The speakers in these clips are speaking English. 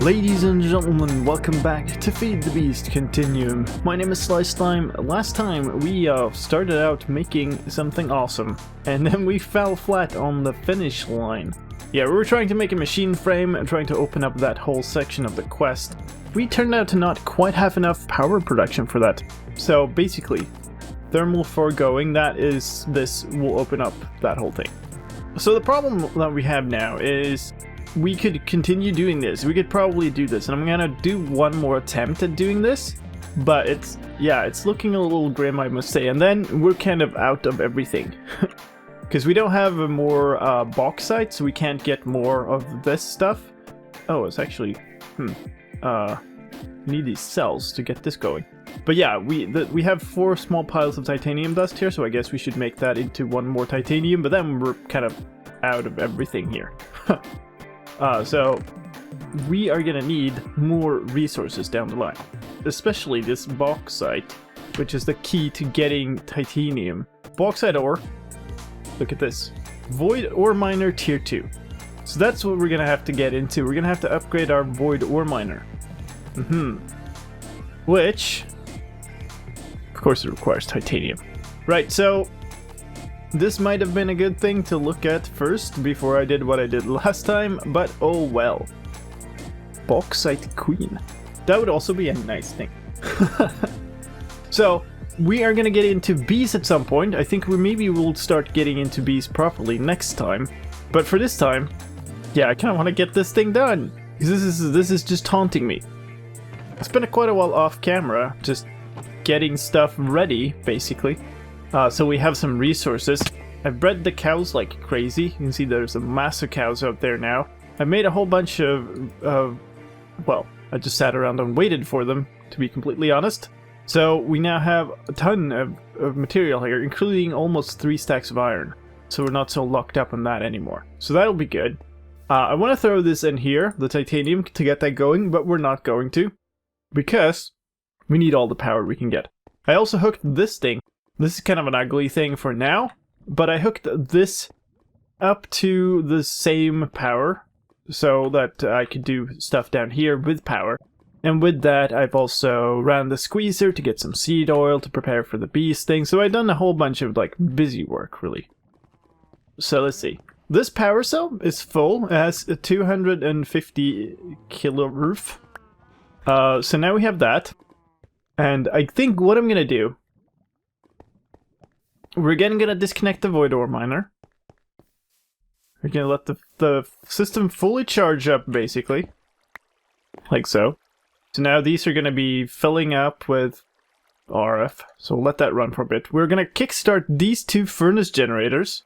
Ladies and gentlemen, welcome back to Feed the Beast Continuum. My name is slicedlime. Last time we started out making something awesome, and then we fell flat on the finish line. Yeah, we were trying to make a machine frame and trying to open up that whole section of the quest. We turned out to not quite have enough power production for that. So basically, thermal foregoing, this will open up that whole thing. So the problem that we have now is we could continue doing this. We could probably do this, and I'm gonna do one more attempt at doing this, but it's looking a little grim, I must say. And then we're kind of out of everything because we don't have more bauxite, so we can't get more of this stuff. Oh, it's actually need these cells to get this going. But yeah, we have 4 small piles of titanium dust here, so I guess we should make that into one more titanium, but then we're kind of out of everything here. So we are gonna need more resources down the line, especially this bauxite, which is the key to getting titanium. Bauxite ore, look at this, void ore miner tier 2. So that's what we're gonna have to get into. We're gonna have to upgrade our void ore miner. Which, of course, it requires titanium. Right, so this might have been a good thing to look at first before I did what I did last time, but oh well. Bauxite Queen. That would also be a nice thing. So, we are gonna get into bees at some point. I think maybe we'll start getting into bees properly next time. But for this time, yeah, I kinda wanna get this thing done. Because this is just haunting me. I spent quite a while off camera, just getting stuff ready, basically. So we have some resources. I've bred the cows like crazy. You can see there's a mass of cows out there now. I made a whole bunch of well, I just sat around and waited for them, to be completely honest. So we now have a ton of material here, including almost 3 stacks of iron. So we're not so locked up on that anymore. So that'll be good. I want to throw this in here, the titanium, to get that going, but we're not going to, because we need all the power we can get. I also hooked this thing. This is kind of an ugly thing for now, but I hooked this up to the same power so that I could do stuff down here with power. And with that, I've also ran the squeezer to get some seed oil to prepare for the bees thing. So I've done a whole bunch of like busy work, really. So let's see. This power cell is full. It has a 250 kilo roof. So now we have that. And I think what I'm gonna do, we're again gonna disconnect the void ore miner. We're gonna let the system fully charge up, basically. Like so. So now these are gonna be filling up with RF. So we'll let that run for a bit. We're gonna kickstart these 2 furnace generators.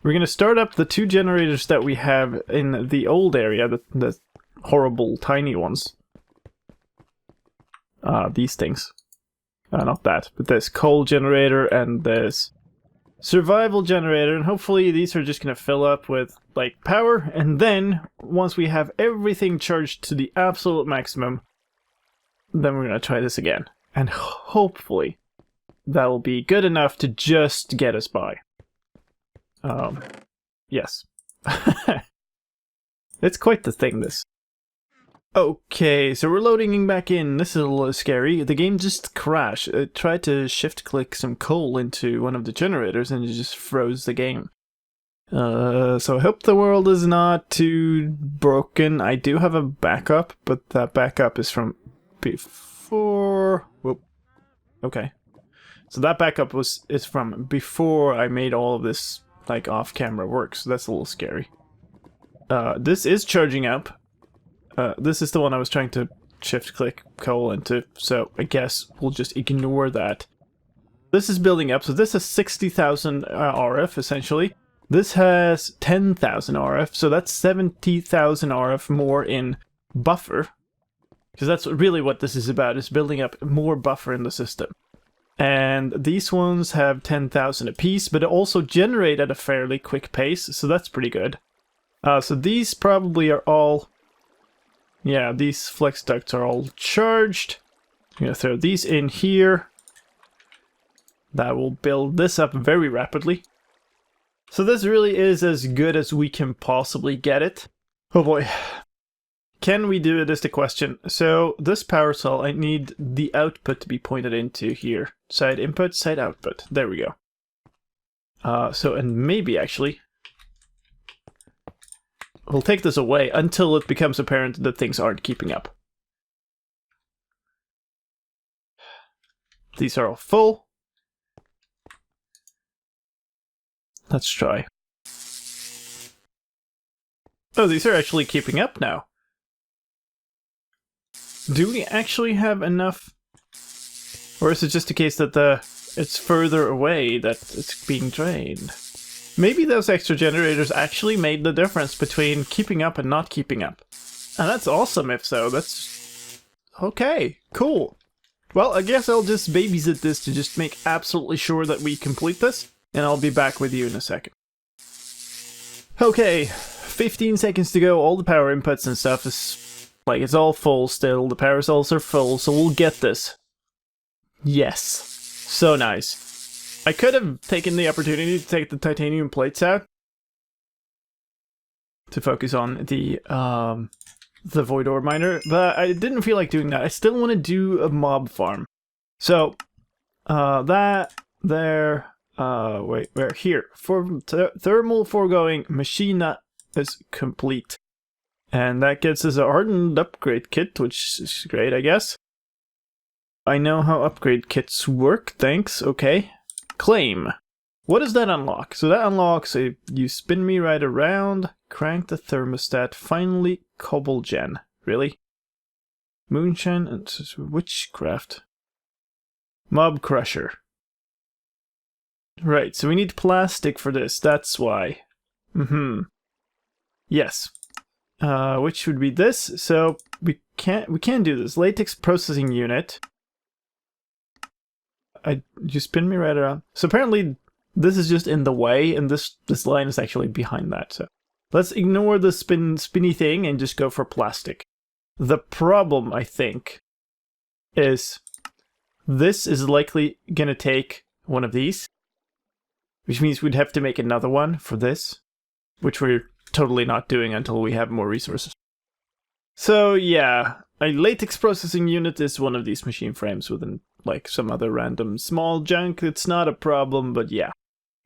We're gonna start up the 2 generators that we have in the old area, the horrible tiny ones. These things. Not that, but this coal generator and this survival generator, and hopefully these are just gonna fill up with like power, and then once we have everything charged to the absolute maximum, then we're gonna try this again, and hopefully that will be good enough to just get us by. Yes. It's quite the thing, this. Okay, so we're loading back in. This is a little scary. The game just crashed. It tried to shift-click some coal into one of the generators and it just froze the game. So I hope the world is not too broken. I do have a backup, but that backup is from before... Whoop. Okay. So that backup is from before I made all of this like off-camera work, so that's a little scary. This is charging up. This is the one I was trying to shift-click coal into, so I guess we'll just ignore that. This is building up, so this has 60,000 RF, essentially. This has 10,000 RF, so that's 70,000 RF more in buffer. Because that's really what this is about, is building up more buffer in the system. And these ones have 10,000 apiece, but also generate at a fairly quick pace, so that's pretty good. So these probably are all... Yeah, these flex ducts are all charged. I'm gonna throw these in here. That will build this up very rapidly. So this really is as good as we can possibly get it. Oh boy. can we do it is the question. So this power cell, I need the output to be pointed into here. Side input, side output. There we go. And maybe actually, we'll take this away until it becomes apparent that things aren't keeping up. These are all full. Let's try. Oh, these are actually keeping up now. Do we actually have enough? Or is it just a case that it's further away that it's being drained? Maybe those extra generators actually made the difference between keeping up and not keeping up. And that's awesome if so. That's... okay, cool. Well, I guess I'll just babysit this to just make absolutely sure that we complete this. And I'll be back with you in a second. Okay, 15 seconds to go. All the power inputs and stuff is... like, it's all full still. The power cells are full, so we'll get this. Yes. So nice. I could have taken the opportunity to take the titanium plates out to focus on the void ore miner, but I didn't feel like doing that. I still want to do a mob farm. So, that, there, wait, where? Here. For thermal foregoing machine is complete. And that gets us a hardened upgrade kit, which is great, I guess. I know how upgrade kits work, thanks, okay. Claim. What does that unlock? So that unlocks a you spin me right around, crank the thermostat, finally cobble gen. Really? Moonshine and witchcraft. Mob crusher. Right, so we need plastic for this, that's why. Yes. Which would be this, so we can do this. Latex processing unit. You spin me right around. So apparently this is just in the way, and this line is actually behind that. So let's ignore the spinny thing and just go for plastic. The problem, I think, is this is likely gonna take one of these, which means we'd have to make another one for this, which we're totally not doing until we have more resources. So yeah, a latex processing unit is one of these machine frames within like some other random small junk. It's not a problem, but yeah.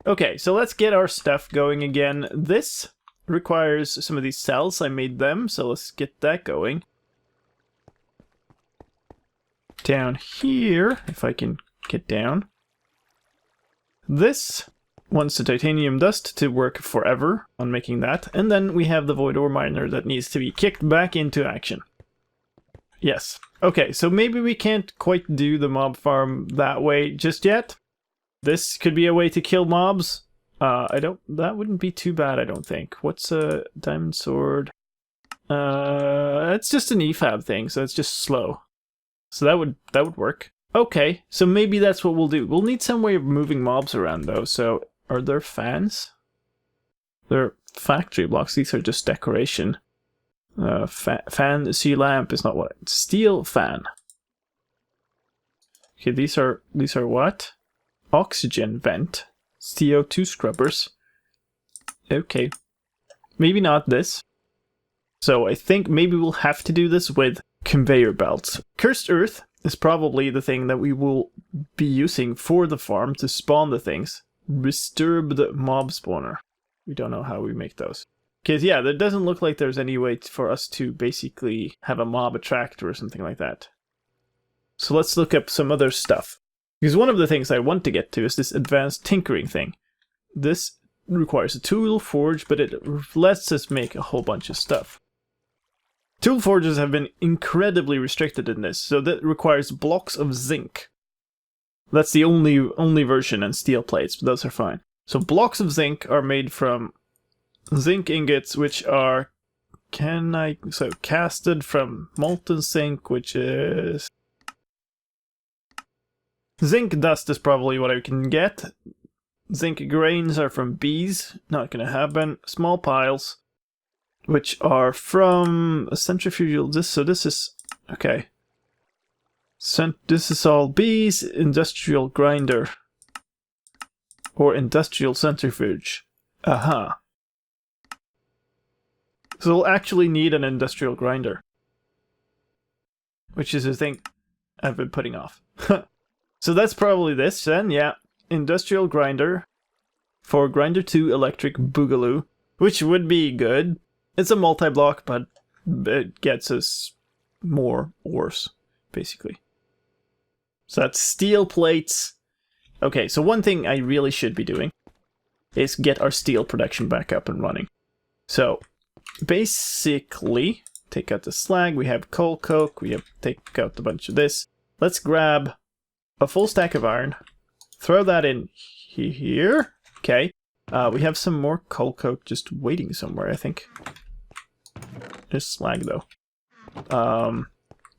Okay, so let's get our stuff going again. This requires some of these cells. I made them, so let's get that going. Down here, if I can get down. This wants the titanium dust to work forever on making that. And then we have the void ore miner that needs to be kicked back into action. Yes. Okay, so maybe we can't quite do the mob farm that way just yet. This could be a way to kill mobs. That wouldn't be too bad, I don't think. What's a diamond sword? It's just an EFAB thing, so it's just slow. So that would work. Okay, so maybe that's what we'll do. We'll need some way of moving mobs around though, so are there fans? They're factory blocks, these are just decoration. Fan, sea lamp is not what? Steel fan. Okay, these are what? Oxygen vent. CO2 scrubbers. Okay. Maybe not this. So I think maybe we'll have to do this with conveyor belts. Cursed earth is probably the thing that we will be using for the farm to spawn the things. Disturbed mob spawner. We don't know how we make those. Because yeah, there doesn't look like there's any way for us to basically have a mob attractor or something like that. So let's look up some other stuff. Because one of the things I want to get to is this advanced tinkering thing. This requires a tool forge, but it lets us make a whole bunch of stuff. Tool forges have been incredibly restricted in this, so that requires blocks of zinc. That's the only version, and steel plates, but those are fine. So blocks of zinc are made from zinc ingots, which are casted from molten zinc, which is zinc dust is probably what I can get. Zinc grains are from bees, not gonna happen. Small piles, which are from a centrifugal. This is okay. This is all bees. Industrial grinder or industrial centrifuge. Aha. So we'll actually need an industrial grinder. which is a thing I've been putting off. So that's probably this then, yeah. Industrial grinder for grinder 2 electric boogaloo, which would be good. It's a multi-block, but it gets us more ores, basically. So that's steel plates. Okay, so one thing I really should be doing is get our steel production back up and running. So basically, take out the slag, we have coal coke, we have take out a bunch of this. Let's grab a full stack of iron, throw that in here. Okay, we have some more coal coke just waiting somewhere, I think. There's slag though.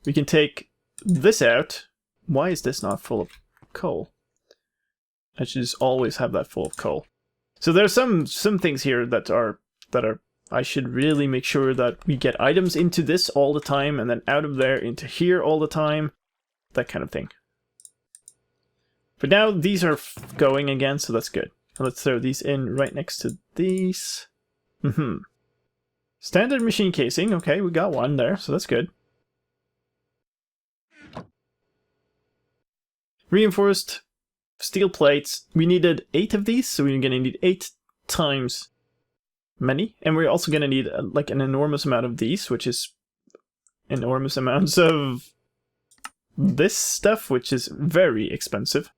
We can take this out. Why is this not full of coal? I should just always have that full of coal. So there's some things here that are I should really make sure that we get items into this all the time and then out of there into here all the time. That kind of thing. But now these are going again, so that's good. Let's throw these in right next to these. Standard machine casing. Okay, we got one there, so that's good. Reinforced steel plates. We needed 8 of these, so we're going to need 8 times many. And we're also going to need like an enormous amount of these, which is enormous amounts of this stuff, which is very expensive.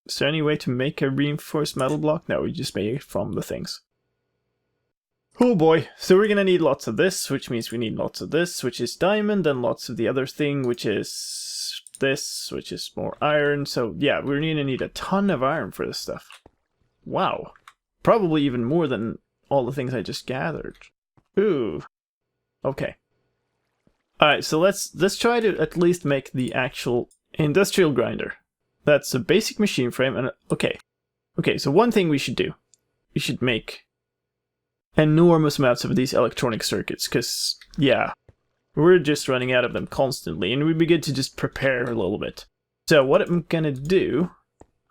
Is there any way to make a reinforced metal block? No, we just make it from the things. Oh boy, so we're gonna need lots of this, which means we need lots of this, which is diamond, and lots of the other thing, which is this, which is more iron. So yeah, we're gonna need a ton of iron for this stuff. Wow. Probably even more than all the things I just gathered. Ooh. Okay. Alright, so let's try to at least make the actual industrial grinder. That's a basic machine frame, and okay, so one thing we should do, we should make enormous amounts of these electronic circuits, because, yeah, we're just running out of them constantly, and it would be good to just prepare a little bit. So what I'm gonna do,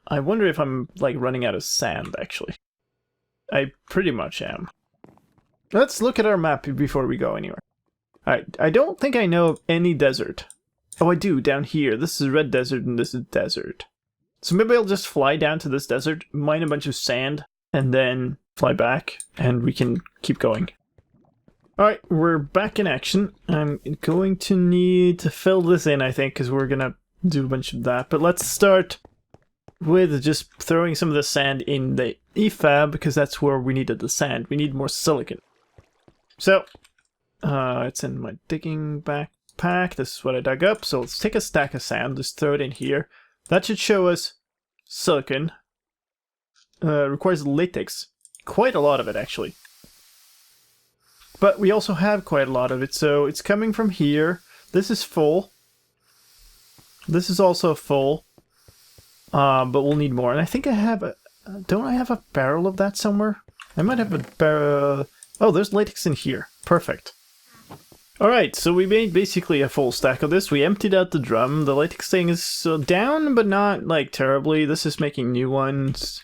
I wonder if I'm, like, running out of sand, actually. I pretty much am. Let's look at our map before we go anywhere. Alright, I don't think I know of any desert. Oh, I do, down here. This is red desert and this is desert. So maybe I'll just fly down to this desert, mine a bunch of sand, and then fly back, and we can keep going. Alright, we're back in action. I'm going to need to fill this in, I think, because we're gonna do a bunch of that. But let's start with just throwing some of the sand in the EFAB, because that's where we needed the sand. We need more silicon. So, it's in my digging backpack. This is what I dug up. So let's take a stack of sand, just throw it in here. That should show us silicon. Requires latex. Quite a lot of it, actually. But we also have quite a lot of it, so it's coming from here. This is full. This is also full. But we'll need more. And I think I have a... don't I have a barrel of that somewhere? I might have a barrel... oh, there's latex in here. Perfect. Alright, so we made basically a full stack of this. We emptied out the drum. The latex thing is down, but not, like, terribly. This is making new ones.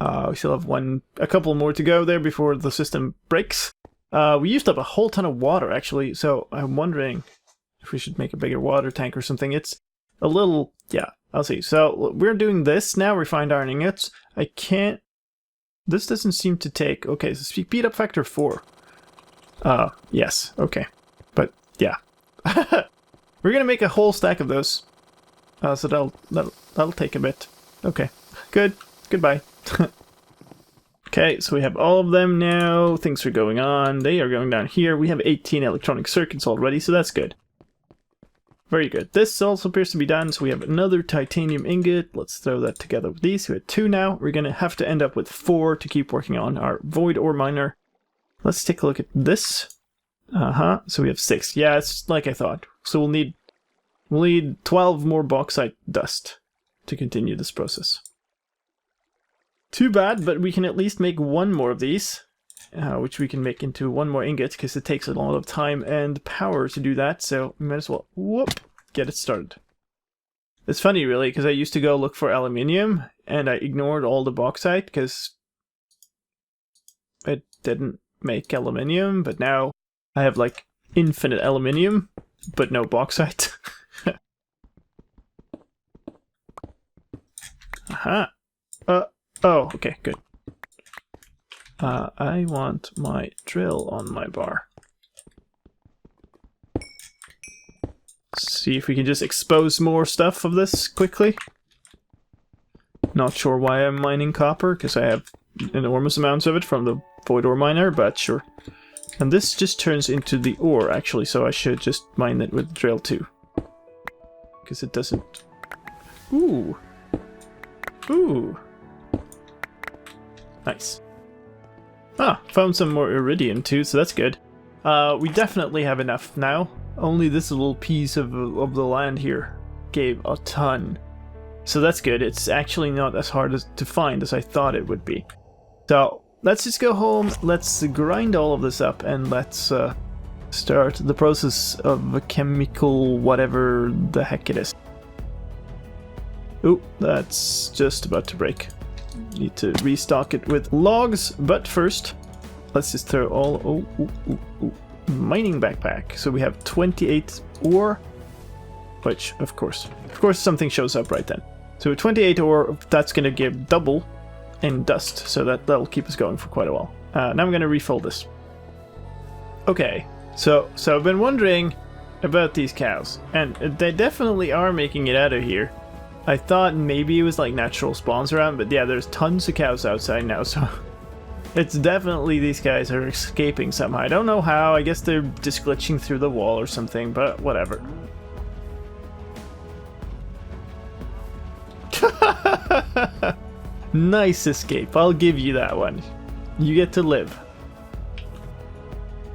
We still have a couple more to go there before the system breaks. We used up a whole ton of water, actually, so I'm wondering if we should make a bigger water tank or something. It's a little... yeah, I'll see. So, we're doing this now, refined iron ingots. I can't... this doesn't seem to take... okay, so speed up factor 4. Yes, okay. But, yeah. We're gonna make a whole stack of those. So that'll take a bit. Okay, good. Goodbye. Okay, so we have all of them now. Things are going on. They are going down here. We have 18 electronic circuits already, so that's good. Very good. This also appears to be done, so we have another titanium ingot. Let's throw that together with these. We have 2 now. We're gonna have to end up with 4 to keep working on our void ore miner. Let's take a look at this. So we have 6. Yeah, it's like I thought. So we'll need 12 more bauxite dust to continue this process. Too bad, but we can at least make 1 more of these, which we can make into 1 more ingot, because it takes a lot of time and power to do that, so we might as well, get it started. It's funny, really, because I used to go look for aluminium, and I ignored all the bauxite, because it didn't make aluminium, but now I have, like, infinite aluminium, but no bauxite. Aha. Oh, okay, good. I want my drill on my bar. See if we can just expose more stuff of this quickly. Not sure why I'm mining copper, because I have enormous amounts of it from the void ore miner, but sure. And this just turns into the ore, actually, so I should just mine it with the drill too. Because it doesn't... Ooh! Ooh! Nice. Ah, found some more iridium too, so that's good. We definitely have enough now. Only this little piece of the land here gave a ton. So that's good. It's actually not as hard to find as I thought it would be. So let's just go home, let's grind all of this up, and let's start the process of a chemical whatever the heck it is. Oh, that's just about to break. Need to restock it with logs, but first, let's just throw all... mining backpack. So we have 28 ore, which, of course something shows up right then. So 28 ore, that's going to give double in dust, so that'll keep us going for quite a while. Now I'm going to refill this. Okay, so I've been wondering about these cows, and they definitely are making it out of here. I thought maybe it was like natural spawns around, but yeah, there's tons of cows outside now, so it's definitely these guys are escaping somehow. I don't know how, I guess they're just glitching through the wall or something, but whatever. Nice escape, I'll give you that one. You get to live.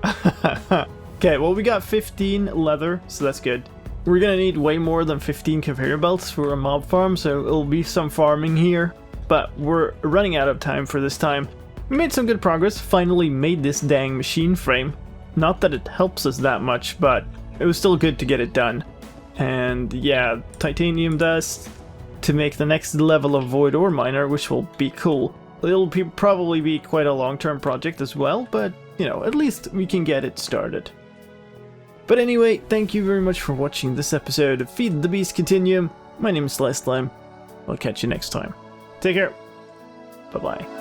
Okay, well we got 15 leather, so that's good. We're gonna need way more than 15 conveyor belts for a mob farm, so it'll be some farming here. But we're running out of time for this time. We made some good progress, finally made this dang machine frame. Not that it helps us that much, but it was still good to get it done. And yeah, titanium dust to make the next level of void ore miner, which will be cool. It'll probably be quite a long-term project as well, but you know, at least we can get it started. But anyway, thank you very much for watching this episode of Feed the Beast Continuum. My name is slicedlime. I'll catch you next time. Take care. Bye-bye.